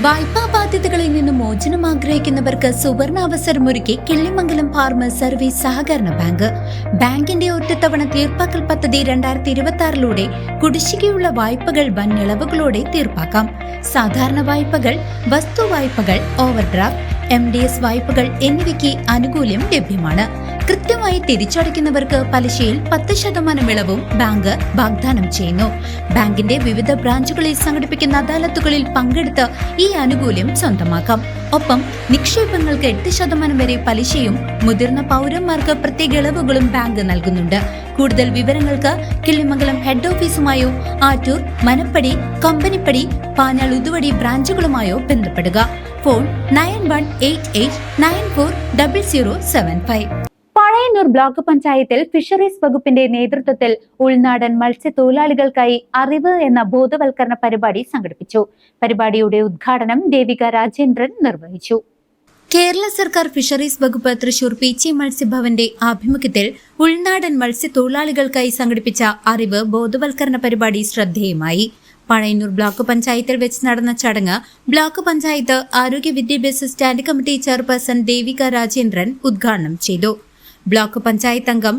വായ്പാ ബാധ്യതകളിൽ നിന്ന് മോചനം ആഗ്രഹിക്കുന്നവർക്ക് സുവർണാവസരമൊരുക്കി കിള്ളിമംഗലം ഫാർമേഴ്സ് സർവീസ് സഹകരണ ബാങ്ക്. ബാങ്കിന്റെ ഒറ്റത്തവണ തീർപ്പാക്കൽ പദ്ധതി 2026 കുടിശ്ശികയുള്ള വായ്പകൾ വൻ ഇളവുകളോടെ തീർപ്പാക്കാം. സാധാരണ വായ്പകൾ, വസ്തു വായ്പകൾ, ഓവർഡ്രാഫ്റ്റ്, MDS വായ്പകൾ എന്നിവയ്ക്ക് ആനുകൂല്യം ലഭ്യമാണ്. കൃത്യമായി തിരിച്ചടയ്ക്കുന്നവർക്ക് പലിശയിൽ 10% ഇളവും ബാങ്ക് വാഗ്ദാനം ചെയ്യുന്നു. ബാങ്കിന്റെ വിവിധ ബ്രാഞ്ചുകളിൽ സംഘടിപ്പിക്കുന്ന അദാലത്തുകളിൽ പങ്കെടുത്ത് ഈ ആനുകൂല്യം സ്വന്തമാക്കാം. ഒപ്പം നിക്ഷേപങ്ങൾക്ക് 8% വരെ പലിശയും മുതിർന്ന പൗരന്മാർക്ക് പ്രത്യേക ഇളവുകളും ബാങ്ക് നൽകുന്നുണ്ട്. കൂടുതൽ വിവരങ്ങൾക്ക് കിള്ളിമംഗലം ഹെഡ് ഓഫീസുമായോ ആറ്റൂർ, മനപ്പടി, കമ്പനിപ്പടി, പാഞ്ഞാൾ, ഉതുവടി ബ്രാഞ്ചുകളുമായോ ബന്ധപ്പെടുക. ഫോൺ 9188940075. പഴയന്നൂർ ബ്ലോക്ക് പഞ്ചായത്തിൽ ഫിഷറീസ് വകുപ്പിന്റെ നേതൃത്വത്തിൽ ഉൾനാടൻ മത്സ്യത്തൊഴിലാളികൾക്കായി അറിവ് എന്ന ബോധവൽക്കരണ പരിപാടി സംഘടിപ്പിച്ചു. പരിപാടിയുടെ ഉദ്ഘാടനം ദേവിക രാജേന്ദ്രൻ നിർവഹിച്ചു. കേരള സർക്കാർ ഫിഷറീസ് വകുപ്പ് തൃശൂർ PC മത്സ്യഭവന്റെ ആഭിമുഖ്യത്തിൽ ഉൾനാടൻ മത്സ്യത്തൊഴിലാളികൾക്കായി സംഘടിപ്പിച്ച അറിവ് ബോധവൽക്കരണ പരിപാടി ശ്രദ്ധേയമായി. പഴയന്നൂർ ബ്ലോക്ക് പഞ്ചായത്തിൽ വെച്ച് നടന്ന ചടങ്ങ് ബ്ലോക്ക് പഞ്ചായത്ത് ആരോഗ്യ വിദ്യാഭ്യാസ standing committee chairperson Devika Rajendran ഉദ്ഘാടനം ചെയ്തു. ബ്ലോക്ക് പഞ്ചായത്ത് അംഗം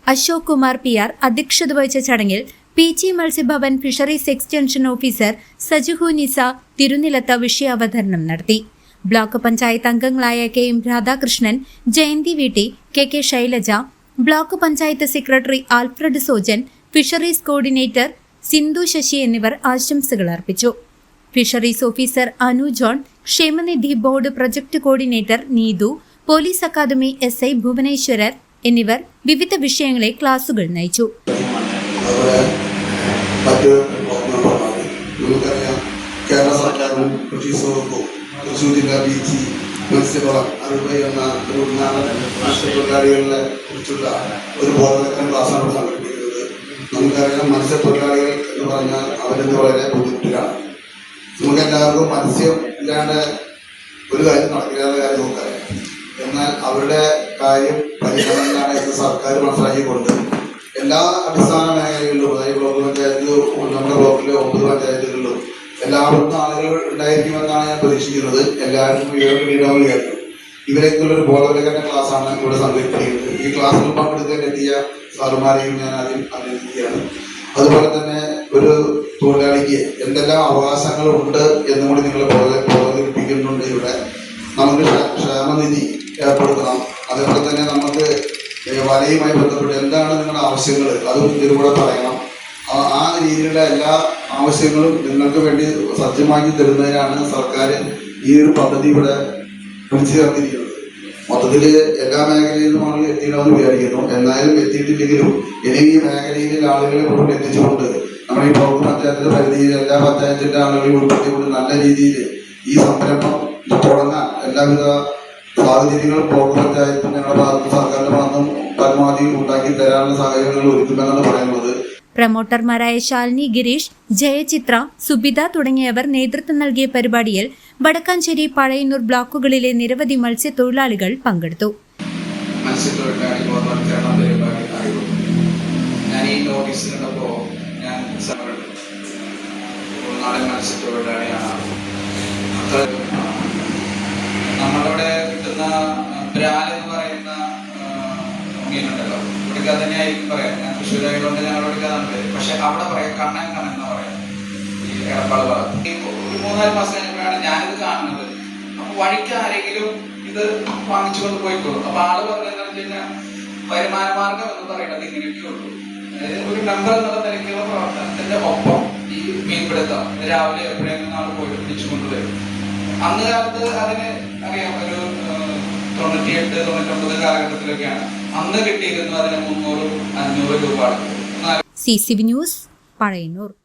അശോക് കുമാർ PR അധ്യക്ഷത വഹിച്ച ചടങ്ങിൽ PC മത്സ്യഭവൻ ഫിഷറീസ് എക്സ്റ്റൻഷൻ ഓഫീസർ സജുഹു നിസ തിരുനിലത്ത് വിഷയാവതരണം നടത്തി. ബ്ലോക്ക് പഞ്ചായത്ത് അംഗങ്ങളായ KM രാധാകൃഷ്ണൻ, ജയന്തി വീട്ടി, KK Shailaja, block panchayat secretary Alfred Sojan, fisheries coordinator Sindhu Sasi എന്നിവർ ആശംസകൾ അർപ്പിച്ചു. ഫിഷറീസ് ഓഫീസർ അനു ജോൺ, ക്ഷേമനിധി board project coordinator Neethu, police academy SI ഭുവനേശ്വരർ എന്നിവർ വിവിധ വിഷയങ്ങളെ ക്ലാസുകൾ നയിച്ചു. കേരള സർക്കാരും ഫിഷറീസ് വകുപ്പും തൃശ്ശൂർ ജില്ലാ BG മത്സ്യബന്ധന അറിവ് എന്ന ഒരു മത്സ്യത്തൊഴിലാളികളെ കുറിച്ചുള്ള ഒരു ബോധവൽക്കരണ ക്ലാസ്സാണ് സംഘടിപ്പിക്കുന്നത്. നമുക്കറിയാം, മത്സ്യത്തൊഴിലാളികൾ എന്ന് പറഞ്ഞാൽ അവരെന്ന് വളരെ ബുദ്ധിമുട്ടിലാണ്. നമുക്കെല്ലാവർക്കും മത്സ്യം ഇല്ലാണ്ട് ഒരു കാര്യം നടക്കില്ലാത്ത കാര്യം നമുക്കറിയാം. എന്നാൽ അവരുടെ കാര്യം പരിഗണനയിലാണ് എന്ന് സർക്കാർ മനസ്സിലാക്കിക്കൊണ്ട് എല്ലാ അടിസ്ഥാന മേഖലകളിലും, അതായത് ബ്ലോക്ക് പഞ്ചായത്തിലും നമ്മുടെ ബ്ലോക്കിലെ 9 പഞ്ചായത്തുകളിലും എല്ലാവർക്കും ആളുകൾ ഉണ്ടായിരിക്കുമെന്നാണ് ഞാൻ പ്രതീക്ഷിക്കുന്നത്. എല്ലാവർക്കും വീടാവുകയായിരുന്നു. ഇവരേക്കുള്ളൊരു ബോധവൽക്കരണ ക്ലാസ്സാണ് ഇവിടെ സംഘടിപ്പിക്കുന്നത്. ഈ ക്ലാസ്സിൽ പങ്കെടുക്കാൻ എത്തിയ സാറുമാരെയും ഞാൻ ആദ്യം അഭിനന്ദിക്കുകയാണ്. അതുപോലെ തന്നെ ഒരു തൊഴിലാളിക്ക് എന്തെല്ലാം അവകാശങ്ങളുണ്ട് എന്നും കൂടി നിങ്ങൾ ബോധവൽക്കരിപ്പിക്കുന്നുണ്ട്. ഇവിടെ നമുക്ക് ക്ഷേമനിധി ഏർപ്പെടുത്തണം. അതുപോലെ തന്നെ നമുക്ക് വലയുമായി ബന്ധപ്പെട്ട് എന്താണ് നിങ്ങളുടെ ആവശ്യങ്ങൾ, അതും ഇതിലൂടെ പറയണം. ആ രീതിയിലുള്ള എല്ലാ ആവശ്യങ്ങളും നിങ്ങൾക്ക് വേണ്ടി സജ്ജമാക്കി തരുന്നതിനാണ് സർക്കാർ ഈ ഒരു പദ്ധതി ഇവിടെ വിളിച്ചു ചേർത്തിരിക്കുന്നത്. മൊത്തത്തിൽ എല്ലാ മേഖലയിലും ആളുകൾ എത്തിയിടാമെന്ന് വിചാരിക്കുന്നു. എന്നാലും എത്തിയിട്ടില്ലെങ്കിലും ഇനി ഈ മേഖലയിൽ ആളുകളെ കൂടുതൽ എത്തിച്ചുകൊണ്ട് നമ്മുടെ ഈ ബ്ലോക്ക് പഞ്ചായത്തിന്റെ പരിധിയിൽ എല്ലാ പഞ്ചായത്തിന്റെ ആളുകളെ ഉൾപ്പെടുത്തിക്കൊണ്ട് നല്ല രീതിയിൽ ഈ സംരംഭം തുടങ്ങാൻ എല്ലാവിധ സാഹചര്യങ്ങളും ബ്ലോക്ക് പഞ്ചായത്തും ഞങ്ങളുടെ ഭാഗത്ത് സർക്കാരിന്റെ ഭാഗത്തും പരമാവധി ഉണ്ടാക്കി തരാനുള്ള സാഹചര്യങ്ങൾ ഒരുക്കുമെന്നാണ് പറയുന്നത്. പ്രമോട്ടർമാരായ ശാലിനി ഗിരീഷ്, ജയചിത്ര, സുബിത തുടങ്ങിയവർ നേതൃത്വം നൽകിയ പരിപാടിയിൽ വടക്കാഞ്ചേരി, പഴയന്നൂർ ബ്ലോക്കുകളിലെ നിരവധി മത്സ്യത്തൊഴിലാളികൾ പങ്കെടുത്തു. നമ്മളിവിടെ കിട്ടുന്ന ബ്രാൽ എന്ന് പറയുന്ന മീനുണ്ടല്ലോ, ഇവിടേക്ക് തന്നെയായിരിക്കും പറയാം. ഞാൻ തൃശ്ശൂരായതുകൊണ്ട് ഞങ്ങളുടെ എടുക്കാറുണ്ട്. പക്ഷെ അവിടെ പറയാം കണ്ണൻ എന്നാ പറയാം. ഈ എടപ്പാള് ഭാഗത്ത് 3-4 മാസം കഴിഞ്ഞപ്പോഴാണ് ഞാനിത് കാണുന്നത്. അപ്പൊ വഴിക്ക് ആരെങ്കിലും ഇത് വാങ്ങിച്ചുകൊണ്ട് പോയിക്കോളും. അപ്പൊ ആള് പറഞ്ഞതെന്ന് വെച്ച് കഴിഞ്ഞാൽ വരുമാന മാർഗം എന്ന് പറയുന്നത് ഇങ്ങനെയൊക്കെ ഉള്ളൂ. അതായത് ഒരു മെമ്പർ എന്നുള്ള നിലയ്ക്കുള്ള പ്രവർത്തനത്തിന്റെ ഒപ്പം ഈ മീൻപിടുത്തം രാവിലെ എപ്പോഴെങ്കിലും ആൾ പോയിട്ട് പിടിച്ചു കൊണ്ടുവരും. അന്ന് കാലത്ത് അതിന് അറിയാം, ഒരു 98-99 കാലഘട്ടത്തിലൊക്കെയാണ് അന്ന് കിട്ടിയിരുന്നു. അതിന് 300-500 രൂപ. CCV news, Pazhayannur.